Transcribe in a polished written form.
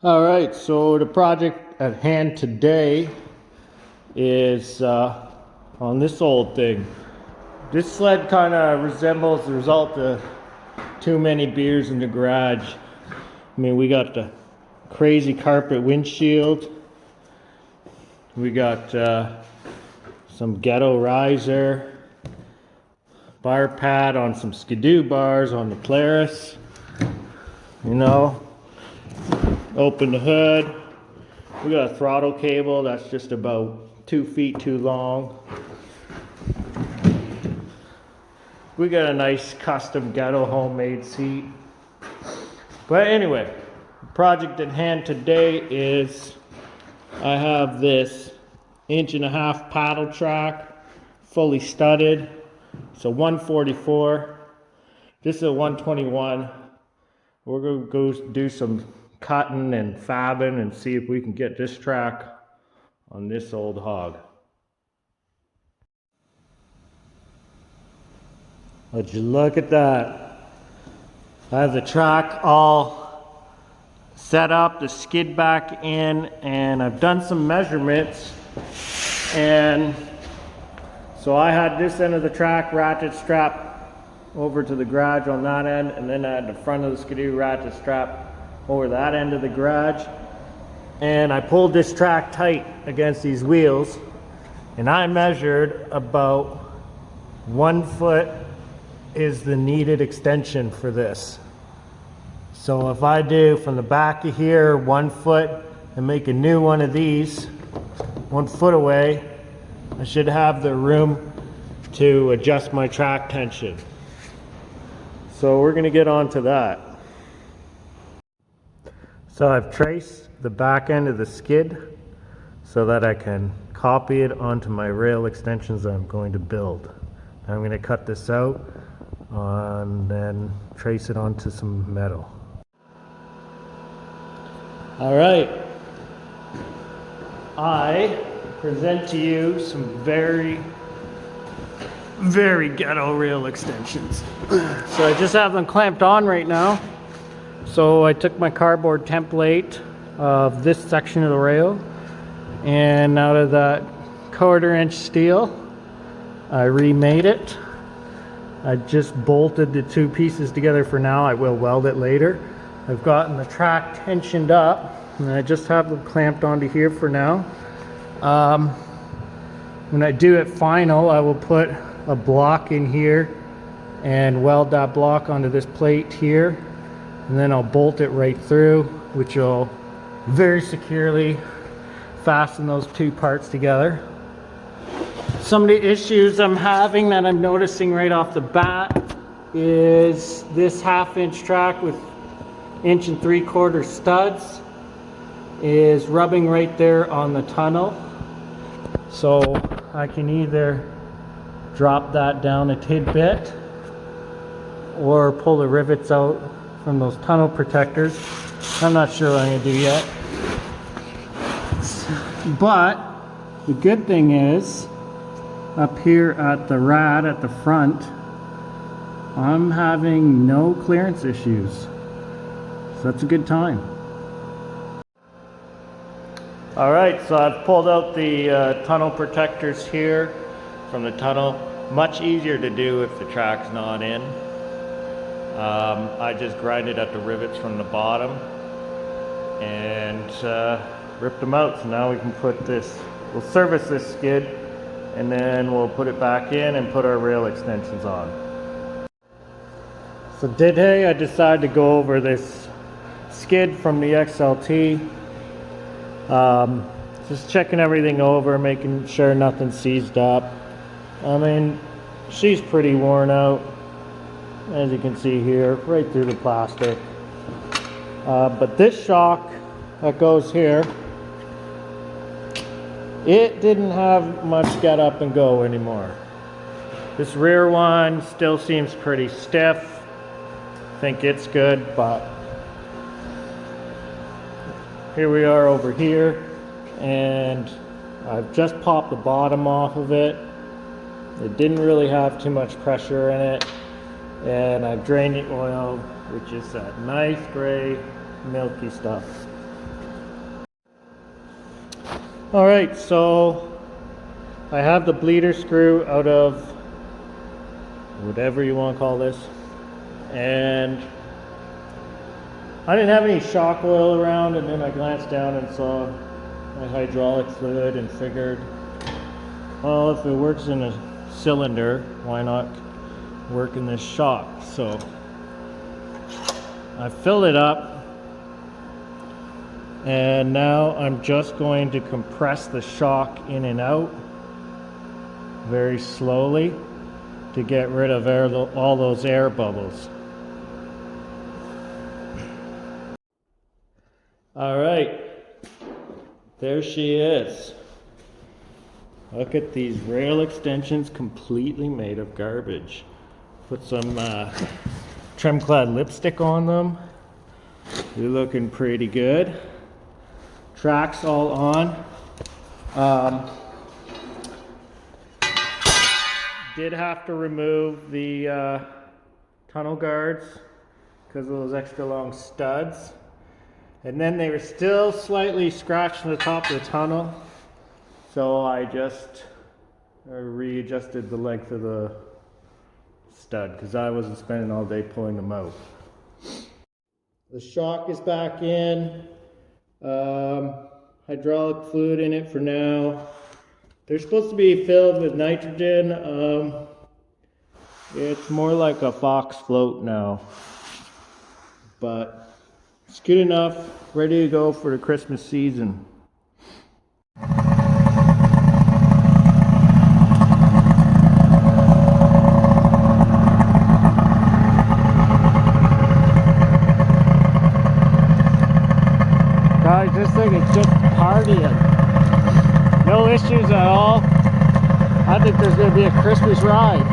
Alright, so the project at hand today is on this old thing. This sled kind of resembles the result of too many beers in the garage. I mean, we got the crazy carpet windshield. We got some ghetto riser, bar pad on some skidoo bars on the Polaris. You know, open the hood. We got a throttle cable that's just about 2 feet too long. We got a nice custom ghetto homemade seat. But anyway, the project at hand today is I have this 1.5 inch paddle track, fully studded. It's a 144. This is a 121. We're going to go do some cutting and fabbing and see if we can get this track on this old hog. Would you look at that? I have the track all set up, the skid back in, and I've done some measurements. And so I had this end of the track ratchet strap over to the garage on that end, and then I had the front of the skidoo ratchet strap over that end of the garage. And I pulled this track tight against these wheels, and I measured about 1 foot is the needed extension for this. So if I do from the back of here 1 foot and make a new one of these 1 foot away, I should have the room to adjust my track tension. So we're going to get on to that. So I've traced the back end of the skid so that I can copy it onto my rail extensions I'm going to build. I'm going to cut this out and then trace it onto some metal. Alright, I present to you some very ghetto rail extensions. So I just have them clamped on right now. So I took my cardboard template of this section of the rail, and out of that 1/4 inch steel I remade it. I just bolted the two pieces together for now. I will weld it later. I've gotten the track tensioned up, and I just have them clamped onto here for now. When I do it final, I will put a block in here and weld that block onto this plate here, and then I'll bolt it right through, which will very securely fasten those two parts together. Some of the issues I'm having that I'm noticing right off the bat is this 1/2 inch track with 1 3/4 inch studs is rubbing right there on the tunnel. So I can either drop that down a tidbit or pull the rivets out from those tunnel protectors. I'm not sure what I'm going to do yet. But the good thing is, up here at the rad at the front, I'm having no clearance issues. So that's a good time. Alright, so I've pulled out the tunnel protectors here from the tunnel. Much easier to do if the track's not in. I just grinded at the rivets from the bottom and ripped them out. So now we can put this, we'll service this skid, and then we'll put it back in and put our rail extensions on. So today I decided to go over this skid from the XLT. Just checking everything over, making sure nothing's seized up. I mean, she's pretty worn out, as you can see here, right through the plastic. But this shock that goes here, it didn't have much get up and go anymore. This rear one still seems pretty stiff. I think it's good, but here we are over here, and I've just popped the bottom off of it. It didn't really have too much pressure in it, and I've drained the oil, which is that nice gray milky stuff. All right, so I have the bleeder screw out of whatever you want to call this, and I didn't have any shock oil around, and then I glanced down and saw my hydraulic fluid and figured, well, if it works in a cylinder, why not work in this shock? So I filled it up, and now I'm just going to compress the shock in and out very slowly to get rid of all those air bubbles. All right, there she is. Look at these rail extensions, completely made of garbage. Put some trim clad lipstick on them. They're looking pretty good. Tracks all on. Did have to remove the tunnel guards because of those extra long studs. And then they were still slightly scratched on the top of the tunnel. So I just readjusted the length of the stud because I wasn't spending all day pulling them out. The shock is back in. Hydraulic fluid in it for now. They're supposed to be filled with nitrogen. It's more like a Fox float now. But it's good enough, ready to go for the Christmas season. Guys, this thing is just partying. No issues at all. I think there's going to be a Christmas ride.